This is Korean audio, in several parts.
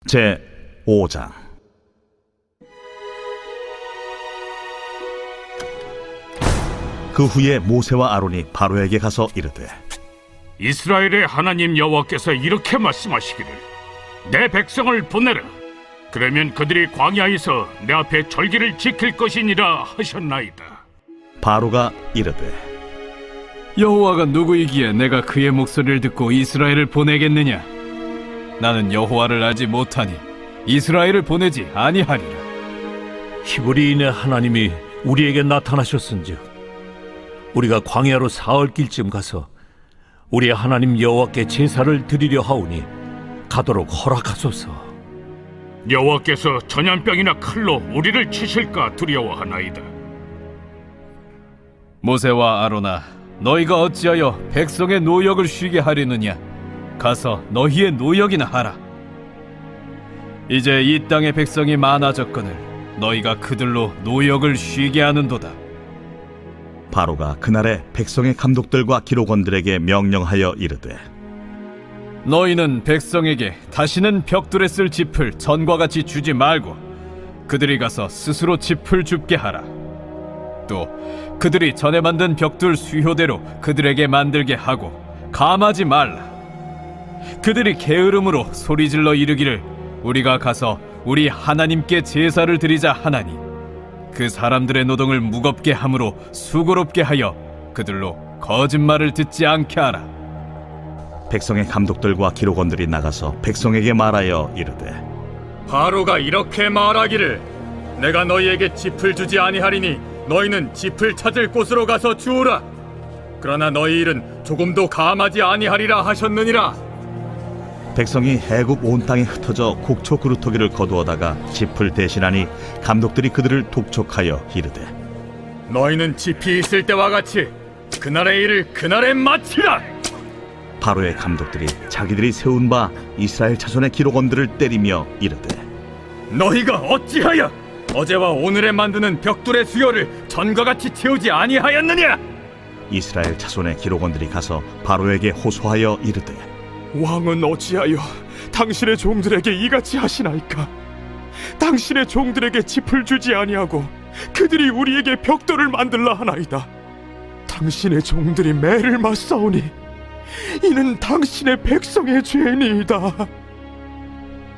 제 5장. 그 후에 모세와 아론이 바로에게 가서 이르되, 이스라엘의 하나님 여호와께서 이렇게 말씀하시기를 내 백성을 보내라. 그러면 그들이 광야에서 내 앞에 절기를 지킬 것이니라 하셨나이다. 바로가 이르되, 여호와가 누구이기에 내가 그의 목소리를 듣고 이스라엘을 보내겠느냐? 나는 여호와를 알지 못하니 이스라엘을 보내지 아니하리라. 히브리인의 하나님이 우리에게 나타나셨은즉 우리가 광야로 사흘 길쯤 가서 우리의 하나님 여호와께 제사를 드리려 하오니 가도록 허락하소서. 여호와께서 전염병이나 칼로 우리를 치실까 두려워하나이다. 모세와 아론아, 너희가 어찌하여 백성의 노역을 쉬게 하려느냐? 가서 너희의 노역이나 하라. 이제 이 땅의 백성이 많아졌거늘 너희가 그들로 노역을 쉬게 하는도다. 바로가 그날에 백성의 감독들과 기록원들에게 명령하여 이르되, 너희는 백성에게 다시는 벽돌에 쓸 짚을 전과 같이 주지 말고 그들이 가서 스스로 짚을 줍게 하라. 또 그들이 전에 만든 벽돌 수효대로 그들에게 만들게 하고 감하지 말라. 그들이 게으름으로 소리질러 이르기를 우리가 가서 우리 하나님께 제사를 드리자 하나니 그 사람들의 노동을 무겁게 함으로 수고롭게 하여 그들로 거짓말을 듣지 않게 하라. 백성의 감독들과 기록원들이 나가서 백성에게 말하여 이르되, 바로가 이렇게 말하기를 내가 너희에게 짚을 주지 아니하리니 너희는 짚을 찾을 곳으로 가서 주우라. 그러나 너희 일은 조금도 감하지 아니하리라 하셨느니라. 백성이 애굽 온 땅에 흩어져 곡초 그루터기를 거두어다가 짚을 대신하니 감독들이 그들을 독촉하여 이르되, 너희는 짚이 있을 때와 같이 그날의 일을 그날에 마치라. 바로의 감독들이 자기들이 세운 바 이스라엘 자손의 기록원들을 때리며 이르되, 너희가 어찌하여 어제와 오늘에 만드는 벽돌의 수요를 전과 같이 채우지 아니하였느냐? 이스라엘 자손의 기록원들이 가서 바로에게 호소하여 이르되, 왕은 어찌하여 당신의 종들에게 이같이 하시나이까? 당신의 종들에게 짚을 주지 아니하고 그들이 우리에게 벽돌을 만들라 하나이다. 당신의 종들이 매를 맞사오니 이는 당신의 백성의 죄니이다.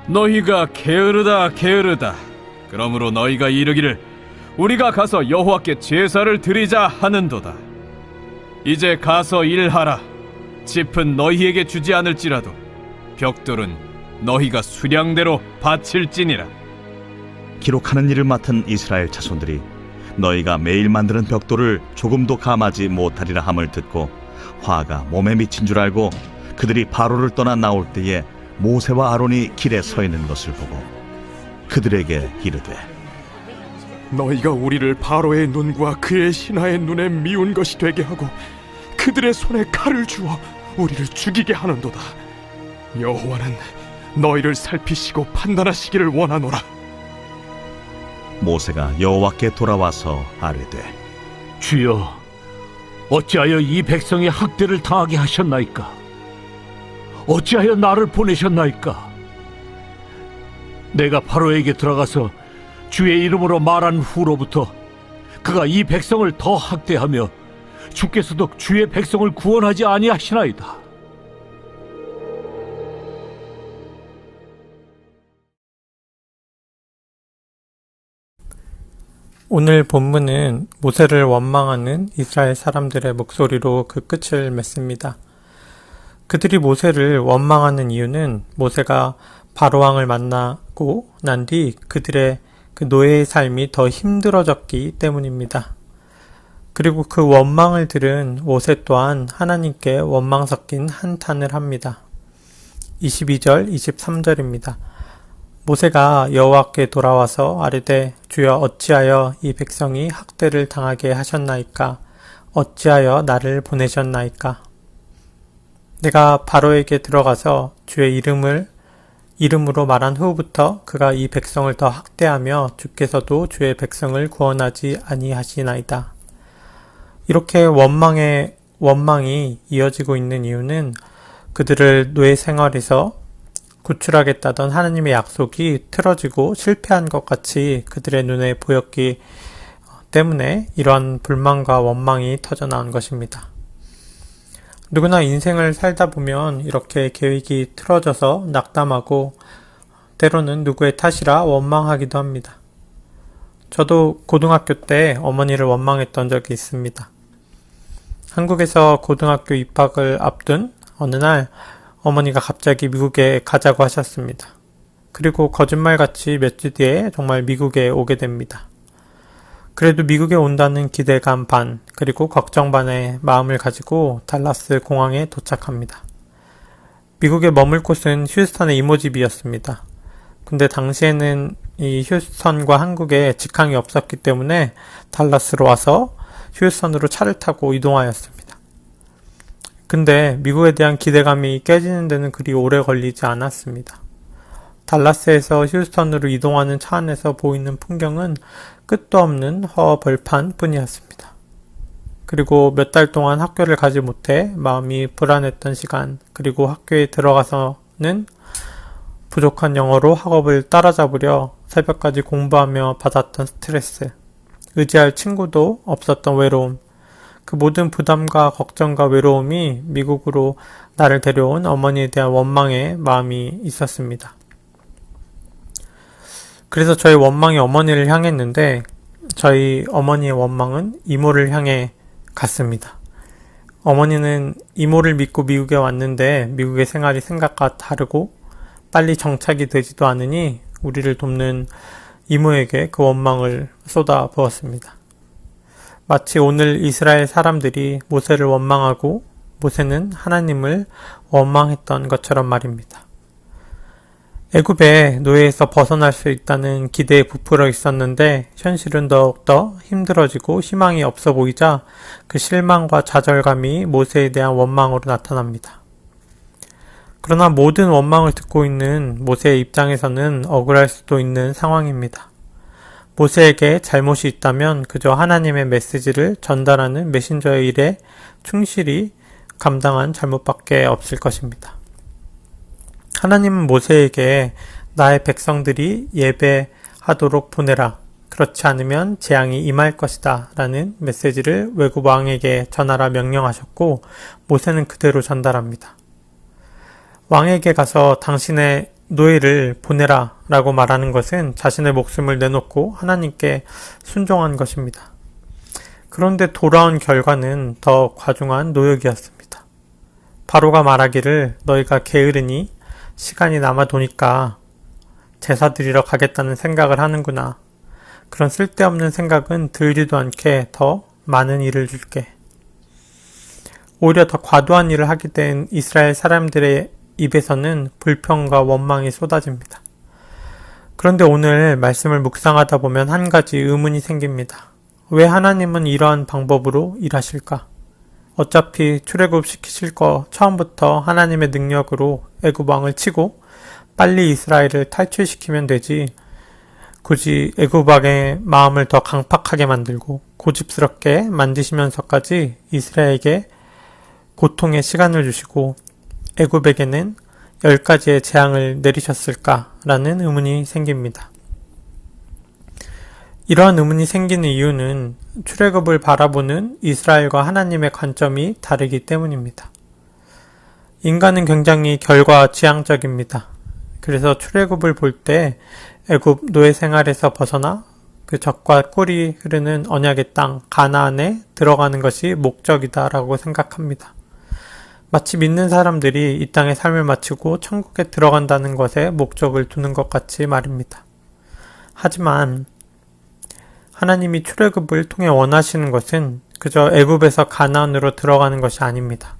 너희가 게으르다 게으르다. 그러므로 너희가 이르기를 우리가 가서 여호와께 제사를 드리자 하는도다. 이제 가서 일하라. 짚은 너희에게 주지 않을지라도 벽돌은 너희가 수량대로 바칠지니라. 기록하는 일을 맡은 이스라엘 자손들이 너희가 매일 만드는 벽돌을 조금도 감하지 못하리라 함을 듣고 화가 몸에 미친 줄 알고 그들이 바로를 떠나 나올 때에 모세와 아론이 길에 서 있는 것을 보고 그들에게 이르되, 너희가 우리를 바로의 눈과 그의 신하의 눈에 미운 것이 되게 하고 그들의 손에 칼을 주어 우리를 죽이게 하는도다. 여호와는 너희를 살피시고 판단하시기를 원하노라. 모세가 여호와께 돌아와서 아뢰되, 주여, 어찌하여 이 백성의 학대를 당하게 하셨나이까? 어찌하여 나를 보내셨나이까? 내가 바로에게 들어가서 주의 이름으로 말한 후로부터 그가 이 백성을 더 학대하며 주께서도 주의 백성을 구원하지 아니하시나이다. 오늘 본문은 모세를 원망하는 이스라엘 사람들의 목소리로 그 끝을 맺습니다. 그들이 모세를 원망하는 이유는 모세가 바로왕을 만나고 난 뒤 그들의 그 노예의 삶이 더 힘들어졌기 때문입니다. 그리고 그 원망을 들은 모세 또한 하나님께 원망 섞인 한탄을 합니다. 22절, 23절입니다. 모세가 여호와께 돌아와서 아뢰되, 주여 어찌하여 이 백성이 학대를 당하게 하셨나이까? 어찌하여 나를 보내셨나이까? 내가 바로에게 들어가서 주의 이름으로 말한 후부터 그가 이 백성을 더 학대하며 주께서도 주의 백성을 구원하지 아니하시나이다. 이렇게 원망이 이어지고 있는 이유는 그들을 노예 생활에서 구출하겠다던 하나님의 약속이 틀어지고 실패한 것 같이 그들의 눈에 보였기 때문에 이러한 불만과 원망이 터져나온 것입니다. 누구나 인생을 살다 보면 이렇게 계획이 틀어져서 낙담하고 때로는 누구의 탓이라 원망하기도 합니다. 저도 고등학교 때 어머니를 원망했던 적이 있습니다. 한국에서 고등학교 입학을 앞둔 어느 날 어머니가 갑자기 미국에 가자고 하셨습니다. 그리고 거짓말같이 몇 주 뒤에 정말 미국에 오게 됩니다. 그래도 미국에 온다는 기대감 반, 그리고 걱정 반의 마음을 가지고 달라스 공항에 도착합니다. 미국에 머물 곳은 휴스턴의 이모집이었습니다. 근데 당시에는 이 휴스턴과 한국에 직항이 없었기 때문에 달라스로 와서 휴스턴으로 차를 타고 이동하였습니다. 근데 미국에 대한 기대감이 깨지는 데는 그리 오래 걸리지 않았습니다. 달라스에서 휴스턴으로 이동하는 차 안에서 보이는 풍경은 끝도 없는 허벌판 뿐이었습니다. 그리고 몇 달 동안 학교를 가지 못해 마음이 불안했던 시간, 그리고 학교에 들어가서는 부족한 영어로 학업을 따라잡으려 새벽까지 공부하며 받았던 스트레스, 의지할 친구도 없었던 외로움, 그 모든 부담과 걱정과 외로움이 미국으로 나를 데려온 어머니에 대한 원망의 마음이 있었습니다. 그래서 저희 원망이 어머니를 향했는데 저희 어머니의 원망은 이모를 향해 갔습니다. 어머니는 이모를 믿고 미국에 왔는데 미국의 생활이 생각과 다르고 빨리 정착이 되지도 않으니 우리를 돕는 이모에게 그 원망을 쏟아 부었습니다. 마치 오늘 이스라엘 사람들이 모세를 원망하고 모세는 하나님을 원망했던 것처럼 말입니다. 애굽의 노예에서 벗어날 수 있다는 기대에 부풀어 있었는데 현실은 더욱더 힘들어지고 희망이 없어 보이자 그 실망과 좌절감이 모세에 대한 원망으로 나타납니다. 그러나 모든 원망을 듣고 있는 모세의 입장에서는 억울할 수도 있는 상황입니다. 모세에게 잘못이 있다면 그저 하나님의 메시지를 전달하는 메신저의 일에 충실히 감당한 잘못밖에 없을 것입니다. 하나님은 모세에게 나의 백성들이 예배하도록 보내라. 그렇지 않으면 재앙이 임할 것이다. 라는 메시지를 외국 왕에게 전하라 명령하셨고 모세는 그대로 전달합니다. 왕에게 가서 당신의 노예를 보내라 라고 말하는 것은 자신의 목숨을 내놓고 하나님께 순종한 것입니다. 그런데 돌아온 결과는 더 과중한 노역이었습니다. 바로가 말하기를 너희가 게으르니 시간이 남아도니까 제사 드리러 가겠다는 생각을 하는구나. 그런 쓸데없는 생각은 들지도 않게 더 많은 일을 줄게. 오히려 더 과도한 일을 하게 된 이스라엘 사람들의 입에서는 불평과 원망이 쏟아집니다. 그런데 오늘 말씀을 묵상하다 보면 한 가지 의문이 생깁니다. 왜 하나님은 이러한 방법으로 일하실까? 어차피 출애굽시키실 거 처음부터 하나님의 능력으로 애굽 왕을 치고 빨리 이스라엘을 탈출시키면 되지. 굳이 애굽 왕의 마음을 더 강팍하게 만들고 고집스럽게 만드시면서까지 이스라엘에게 고통의 시간을 주시고 애굽에게는 10가지의 재앙을 내리셨을까라는 의문이 생깁니다. 이러한 의문이 생기는 이유는 출애굽을 바라보는 이스라엘과 하나님의 관점이 다르기 때문입니다. 인간은 굉장히 결과지향적입니다. 그래서 출애굽을 볼 때 애굽 노예 생활에서 벗어나 그 젖과 꿀이 흐르는 언약의 땅 가나안에 들어가는 것이 목적이다라고 생각합니다. 마치 믿는 사람들이 이 땅의 삶을 마치고 천국에 들어간다는 것에 목적을 두는 것 같이 말입니다. 하지만 하나님이 출애굽을 통해 원하시는 것은 그저 애굽에서 가나안으로 들어가는 것이 아닙니다.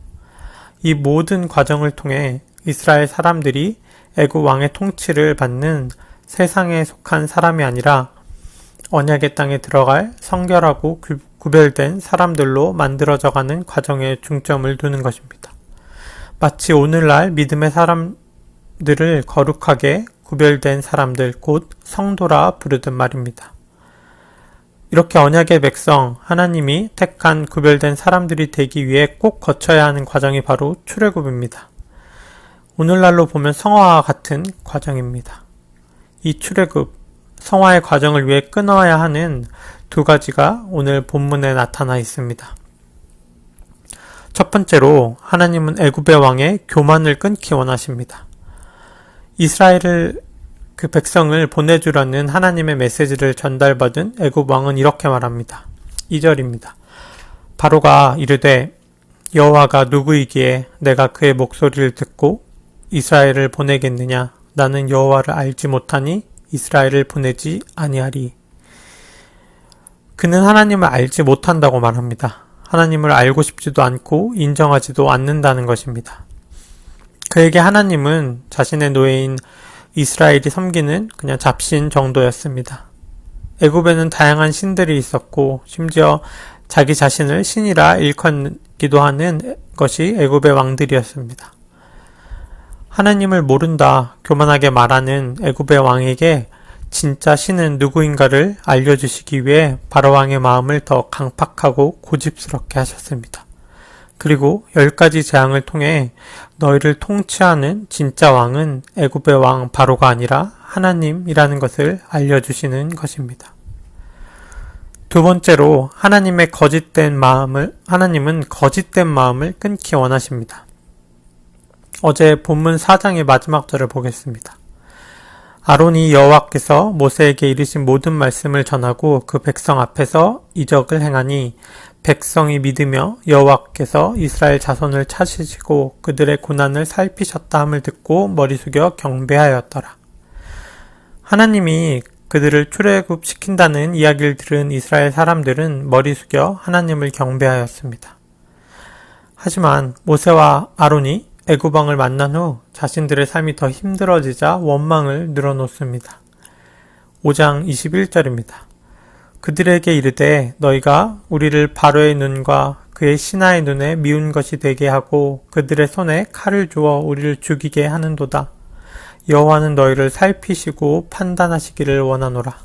이 모든 과정을 통해 이스라엘 사람들이 애굽 왕의 통치를 받는 세상에 속한 사람이 아니라 언약의 땅에 들어갈 성결하고 구별된 사람들로 만들어져가는 과정에 중점을 두는 것입니다. 마치 오늘날 믿음의 사람들을 거룩하게 구별된 사람들, 곧 성도라 부르듯 말입니다. 이렇게 언약의 백성, 하나님이 택한 구별된 사람들이 되기 위해 꼭 거쳐야 하는 과정이 바로 출애굽입니다. 오늘날로 보면 성화와 같은 과정입니다. 이 출애굽, 성화의 과정을 위해 끊어야 하는 두 가지가 오늘 본문에 나타나 있습니다. 첫 번째로 하나님은 애굽의 왕의 교만을 끊기 원하십니다. 이스라엘을 그 백성을 보내주려는 하나님의 메시지를 전달받은 애굽 왕은 이렇게 말합니다. 2절입니다. 바로가 이르되 여호와가 누구이기에 내가 그의 목소리를 듣고 이스라엘을 보내겠느냐? 나는 여호와를 알지 못하니 이스라엘을 보내지 아니하리. 그는 하나님을 알지 못한다고 말합니다. 하나님을 알고 싶지도 않고 인정하지도 않는다는 것입니다. 그에게 하나님은 자신의 노예인 이스라엘이 섬기는 그냥 잡신 정도였습니다. 애굽에는 다양한 신들이 있었고 심지어 자기 자신을 신이라 일컫기도 하는 것이 애굽의 왕들이었습니다. 하나님을 모른다 교만하게 말하는 애굽의 왕에게 진짜 신은 누구인가를 알려주시기 위해 바로 왕의 마음을 더 강팍하고 고집스럽게 하셨습니다. 그리고 10가지 재앙을 통해 너희를 통치하는 진짜 왕은 애굽의 왕 바로가 아니라 하나님이라는 것을 알려주시는 것입니다. 두 번째로 하나님은 거짓된 마음을 끊기 원하십니다. 어제 본문 4장의 마지막 절을 보겠습니다. 아론이 여호와께서 모세에게 이르신 모든 말씀을 전하고 그 백성 앞에서 이적을 행하니 백성이 믿으며 여호와께서 이스라엘 자손을 찾으시고 그들의 고난을 살피셨다 함을 듣고 머리 숙여 경배하였더라. 하나님이 그들을 출애굽시킨다는 이야기를 들은 이스라엘 사람들은 머리 숙여 하나님을 경배하였습니다. 하지만 모세와 아론이 애굽 왕을 만난 후 자신들의 삶이 더 힘들어지자 원망을 늘어놓습니다. 5장 21절입니다. 그들에게 이르되 너희가 우리를 바로의 눈과 그의 신하의 눈에 미운 것이 되게 하고 그들의 손에 칼을 주어 우리를 죽이게 하는도다. 여호와는 너희를 살피시고 판단하시기를 원하노라.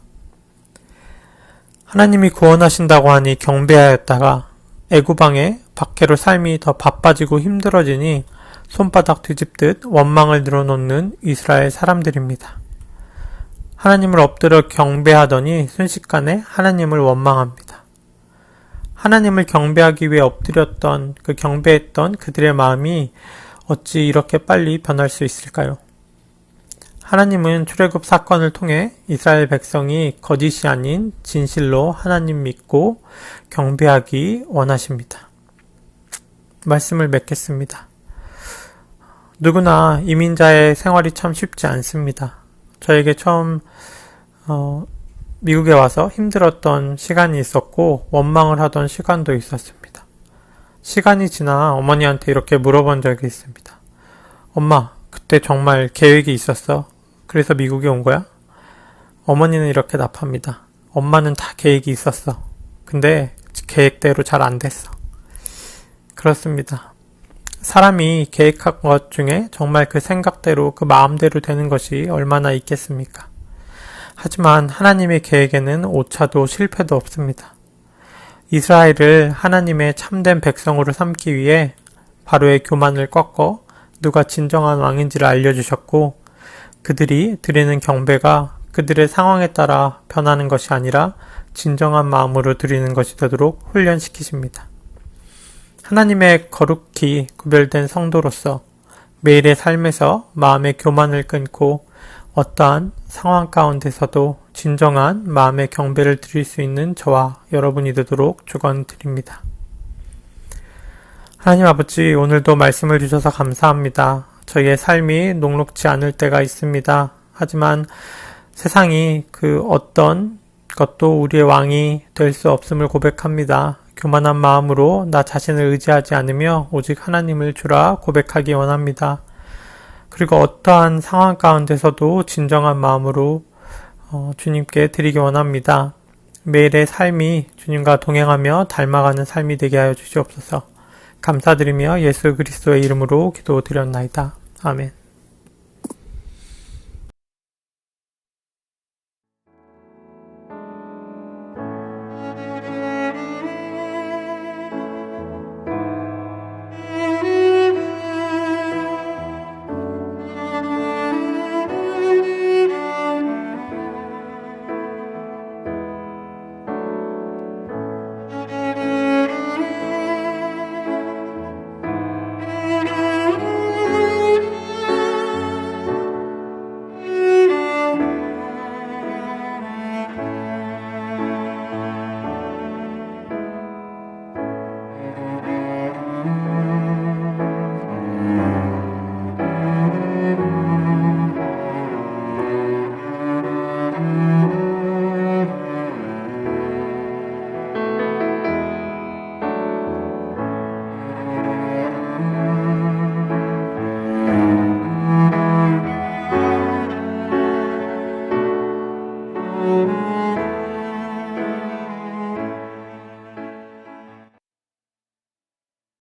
하나님이 구원하신다고 하니 경배하였다가 애굽 왕의 박해로 삶이 더 바빠지고 힘들어지니 손바닥 뒤집듯 원망을 늘어놓는 이스라엘 사람들입니다. 하나님을 엎드려 경배하더니 순식간에 하나님을 원망합니다. 하나님을 경배하기 위해 엎드렸던 경배했던 그들의 마음이 어찌 이렇게 빨리 변할 수 있을까요? 하나님은 출애굽 사건을 통해 이스라엘 백성이 거짓이 아닌 진실로 하나님 믿고 경배하기 원하십니다. 말씀을 맺겠습니다. 누구나 이민자의 생활이 참 쉽지 않습니다. 저에게 처음 미국에 와서 힘들었던 시간이 있었고 원망을 하던 시간도 있었습니다. 시간이 지나 어머니한테 이렇게 물어본 적이 있습니다. 엄마, 그때 정말 계획이 있었어? 그래서 미국에 온 거야? 어머니는 이렇게 답합니다. 엄마는 다 계획이 있었어. 근데 계획대로 잘 안 됐어. 그렇습니다. 사람이 계획한 것 중에 정말 그 생각대로 그 마음대로 되는 것이 얼마나 있겠습니까? 하지만 하나님의 계획에는 오차도 실패도 없습니다. 이스라엘을 하나님의 참된 백성으로 삼기 위해 바로의 교만을 꺾어 누가 진정한 왕인지를 알려주셨고 그들이 드리는 경배가 그들의 상황에 따라 변하는 것이 아니라 진정한 마음으로 드리는 것이 되도록 훈련시키십니다. 하나님의 거룩히 구별된 성도로서 매일의 삶에서 마음의 교만을 끊고 어떠한 상황 가운데서도 진정한 마음의 경배를 드릴 수 있는 저와 여러분이 되도록 축원드립니다. 하나님 아버지, 오늘도 말씀을 주셔서 감사합니다. 저희의 삶이 녹록지 않을 때가 있습니다. 하지만 세상이 그 어떤 것도 우리의 왕이 될 수 없음을 고백합니다. 교만한 마음으로 나 자신을 의지하지 않으며 오직 하나님을 주라 고백하기 원합니다. 그리고 어떠한 상황 가운데서도 진정한 마음으로 주님께 드리기 원합니다. 매일의 삶이 주님과 동행하며 닮아가는 삶이 되게 하여 주시옵소서. 감사드리며 예수 그리스도의 이름으로 기도드렸나이다. 아멘.